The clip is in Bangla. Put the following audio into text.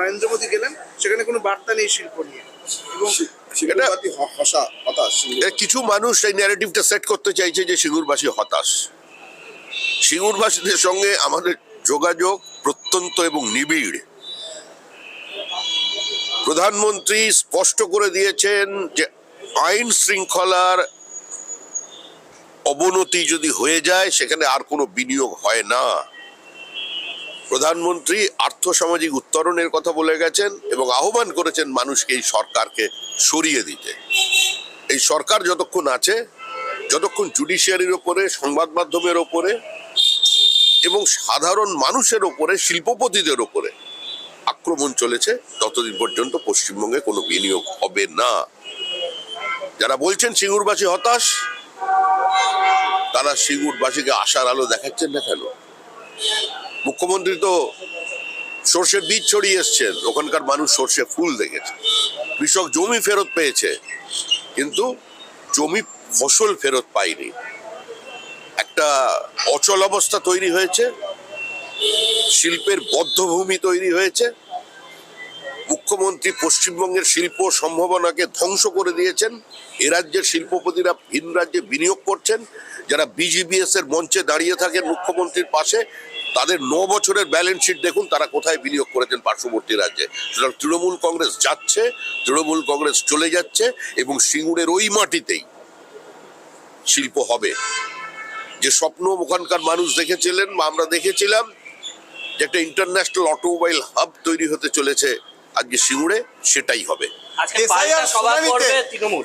নরেন্দ্র মোদী গেলেন, সেখানে কোনো বার্তা নেই শিল্প নিয়ে। এবং কিছু মানুষ এই ন্যারেটিভটা সেট করতে চাইছে যে সিঙ্গুরবাসী হতাশ। সিঙ্গুরবাসীদের সঙ্গে আমাদের যোগাযোগ প্রত্যন্ত এবং নিবিড়। প্রধানমন্ত্রী স্পষ্ট করে দিয়েছেন যে আইন শৃঙ্খলার অবনতি যদি হয়ে যায় সেখানে আর কোনো বিনিয়োগ হয় না। প্রধানমন্ত্রী আর্থসামাজিক উত্তরণের কথা বলে গেছেন এবং আহ্বান করেছেন মানুষকে এই সরকারকে সরিয়ে দিতে। এই সরকার যতক্ষণ আছে, যতক্ষণ জুডিশিয়ারির ওপরে, সংবাদ মাধ্যমের ওপরে এবং সাধারণ মানুষের ওপরে, শিল্পপতিদের ওপরে আক্রমণ চলেছে, ততদিন পর্যন্ত পশ্চিমবঙ্গে কোনো বিনিয়োগ হবে না। যারা বলছেন সিঙ্গুরবাসী হতাশ, তারা সিঙ্গুরবাসীকে আশার আলো দেখাচ্ছেন না কেন? মুখ্যমন্ত্রী তো সর্ষের বীজ ছড়িয়ে এসছেন, ওখানকার মানুষ সর্ষে ফুল দেখেছে। কৃষক জমি ফেরত পেয়েছে, কিন্তু জমি ফসল ফেরত পায়নি। একটা অচল অবস্থা তৈরি হয়েছে, শিল্পের বদ্ধভূমি তৈরি হয়েছে। মুখ্যমন্ত্রী পশ্চিমবঙ্গের শিল্প সম্ভাবনাকে ধ্বংস করে দিয়েছেন। এ রাজ্যের শিল্পপতিরা ভিন রাজ্যে বিনিয়োগ করছেন। যারা বিজিবিএস এর মঞ্চে দাঁড়িয়ে থাকেন মুখ্যমন্ত্রীর পাশে, তাদের 9 বছরের ব্যালেন্স শিট দেখুন, তারা কোথায় বিনিয়োগ করেছেন পার্শ্ববর্তী রাজ্যে। সুতরাং তৃণমূল কংগ্রেস যাচ্ছে, তৃণমূল কংগ্রেস চলে যাচ্ছে এবং সিঙ্গুরের ওই মাটিতেই শিল্প হবে। যে স্বপ্ন ওখানকার মানুষ দেখেছিলেন বা আমরা দেখেছিলাম, যে একটা ইন্টারন্যাশনাল অটোমোবাইল হাব তৈরি হতে চলেছে আজকে সিঙ্গুরে, সেটাই হবে। আজকে পাল্টা সভা করবে তৃণমূল।